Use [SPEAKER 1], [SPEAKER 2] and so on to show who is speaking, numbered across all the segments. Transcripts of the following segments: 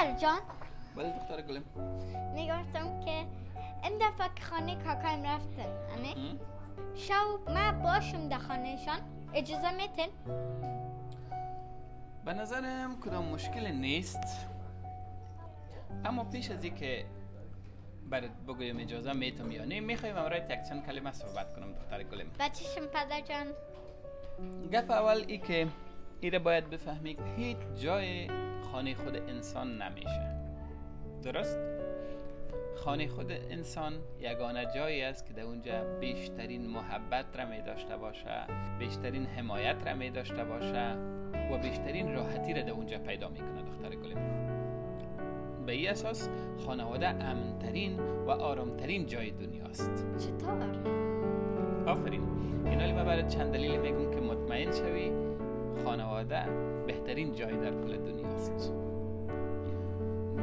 [SPEAKER 1] پدر جان
[SPEAKER 2] بله دختر گلم.
[SPEAKER 1] میگفتم که این دفعه که خانه کاکایم رفتن همه شب ما باشم در خانهشان اجازه میتین؟
[SPEAKER 2] به نظرم کدام مشکل نیست، اما پیش از این که برات بگویم اجازه میتم یا نه میخوایم امرایت یک چند کلمه صحبت کنم دختر گلم.
[SPEAKER 1] بچه‌شم پدر جان.
[SPEAKER 2] گپ اول ای که ایره باید بفهمی که هیچ جای خانه خود انسان نمیشه. درست؟ خانه خود انسان یگانه جایی است که در اونجا بیشترین محبت را می داشته باشه، بیشترین حمایت را می داشته باشه و بیشترین راحتی را در اونجا پیدا میکنه دختر گلم. به این اساس خانواده امن‌ترین و آرامترین جای دنیاست.
[SPEAKER 1] چطور؟
[SPEAKER 2] آفرین. اینالی من برای چند دلیل میگم که مطمئن شوی خانواده بهترین جای در کل دنیاست.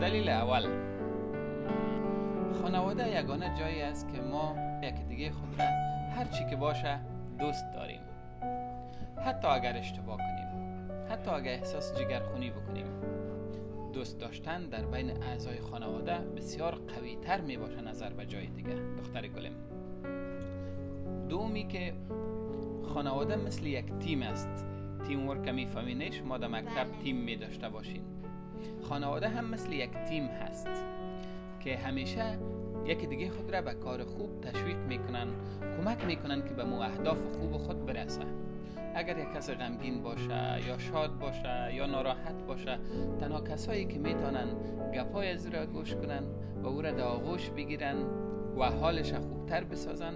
[SPEAKER 2] دلیل اول، خانواده یگانه جایی است که ما یکی دیگه خود را هر چی که باشه دوست داریم، حتی اگر اشتباه کنیم، حتی اگر احساس جگرخونی بکنیم. دوست داشتن در بین اعضای خانواده بسیار قوی تر می باشه نظر به جای دیگه دختر گلم. دومی که خانواده مثل یک تیم است. تیم ورک میفهمینه، شما در مکتب تیم می داشته باشین. خانواده هم مثل یک تیم هست که همیشه یکی دیگه خود را به کار خوب تشویق میکنن، کمک میکنن که به اهداف خوب خود برسه. اگر یک کس غمگین باشه یا شاد باشه یا ناراحت باشه، تنها کسایی که میتونن گپای از او را گوش کنن و او را در آغوش بگیرن و حالش خوبتر بسازن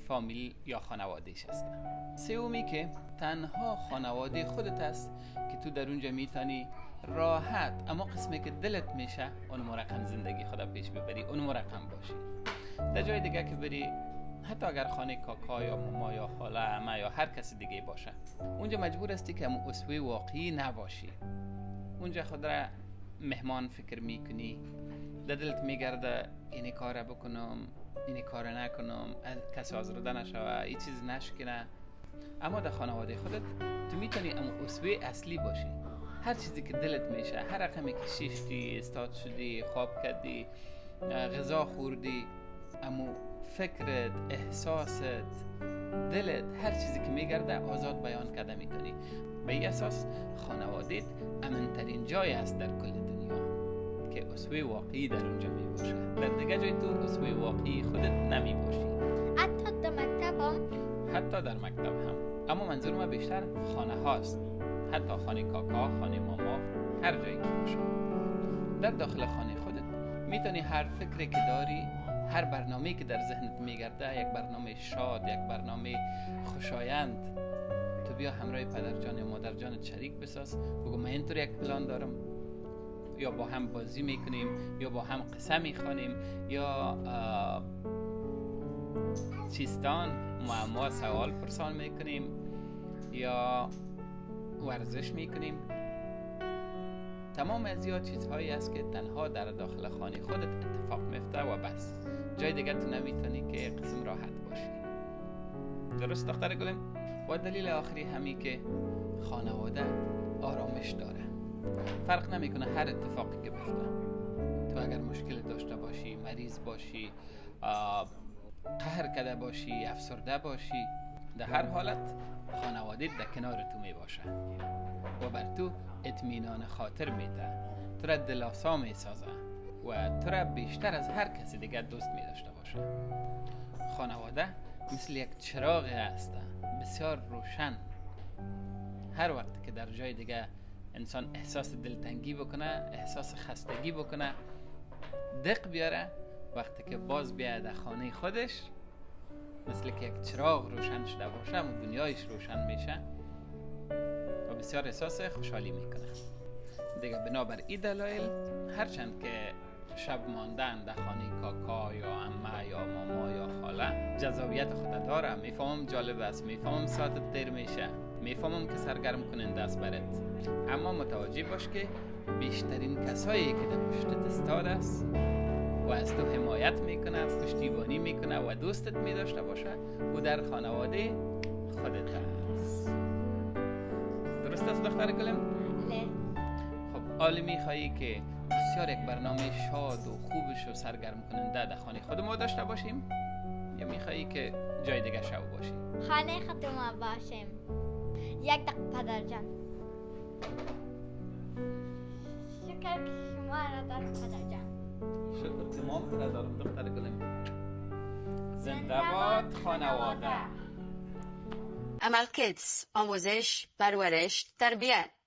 [SPEAKER 2] فامیل یا خانوادهش هستن. سومی که تنها خانواده خودت است که تو در اونجا میتونی راحت اما قسمی که دلت میشه اون مرقم زندگی خدا پیش ببری، اون مرقم باشی. در جای دیگه که بری، حتی اگر خانه کاکا یا ماما یا خاله عمه یا هر کسی دیگه باشه، اونجا مجبور هستی که اسوه واقعی نباشی. اونجا خود را مهمان فکر میکنی، در دلت میگرده اینی کار بکنم، اینی کار نکنم، کسی آزرده نشوه، این چیز نشکنه. اما در خانواده خودت تو میتونی اسوه اصلی باشی. هر چیزی که دلت میشه، هر رقمی که شیشتی، استاد شدی، خواب کردی، غذا خوردی، اما فکرت، احساست، دلت، هر چیزی که میگرده آزاد بیان کرده میتونی. به این اساس خانوادهت امن‌ترین جای است در کل دنیا که اسوه واقعی در اونجا میباشه. در دیگه جای تو اسوه واقعی خودت نمیباشی.
[SPEAKER 1] حتی در مکتب هم؟
[SPEAKER 2] حتی در مکتب هم. اما منظور ما بیشتر خانه هاست. حتی خانه کاکا، خانه ماما، هر جایی که باشه. در داخل خانه خودت میتونی هر فکری که داری، هر برنامه‌ای که در ذهنت میگرده، یک برنامه شاد، یک برنامه خوشایند، تو بیا همراه پدر جان یا مادر جانت شریک بساز، بگو من اینطور یک پلان دارم، یا با هم بازی میکنیم، یا با هم قصه میخوانیم، یا چیستان معما سوال پرسان میکنیم، یا ورزش میکنیم. تمام از این چیزهایی است که تنها در داخل خانه خودت اتفاق میفته و بس. جای دیگر تو نمیتونی که قسم راحت باشی. درست دختر گلم؟ و دلیل آخری همی که خانواده آرامش داره. فرق نمیکنه هر اتفاقی که بفته. تو اگر مشکل داشته باشی، مریض باشی، قهر کرده باشی، افسرده باشی، در هر حالت خانواده در کنار تو می باشه و بر تو اطمینان خاطر میده، تو را دلاسا می سازه و تو را بیشتر از هر کسی دیگر دوست می داشته باشه. خانواده مثل یک چراغ است، بسیار روشن. هر وقت که در جای دیگه انسان احساس دلتنگی بکنه، احساس خستگی بکنه، دق بیاره، وقتی که باز بیاد در خانه خودش مثل که یک چراغ روشن شده باشه و دنیایش روشن میشه و بسیار احساس خوشحالی میکنه. دیگه بنابر این دلایل هرچند که شب ماندن در خانه کاکا یا عمه یا ماما یا خاله جذابیت خود داره، میفهمم جالب است، میفهمم ساعتت دیر میشه، میفهمم که سرگرم کننده است برات، اما متوجه باش که بیشترین کسایی که در پشتت استاد است و از تو حمایت میکنه، پشتیبانی میکنه و دوستت میداشته باشه و در خانواده خودت است. درست است دختر گلم؟
[SPEAKER 1] بله.
[SPEAKER 2] خب آیا میخوایی که بسیار یک برنامه شاد و خوبش و سرگرم کننده در خانه خود ما داشته باشیم یا میخوایی که جای دیگه شو باشیم؟
[SPEAKER 1] خانه خود ما باشیم. یک دقیقه پدر جان. شکر که شما را دارم پدر جان.
[SPEAKER 2] شکر که ما را دارم دختر گلم. زنده باد خانواده.
[SPEAKER 3] عمل کدس، آموزش، پرورش، تربیت.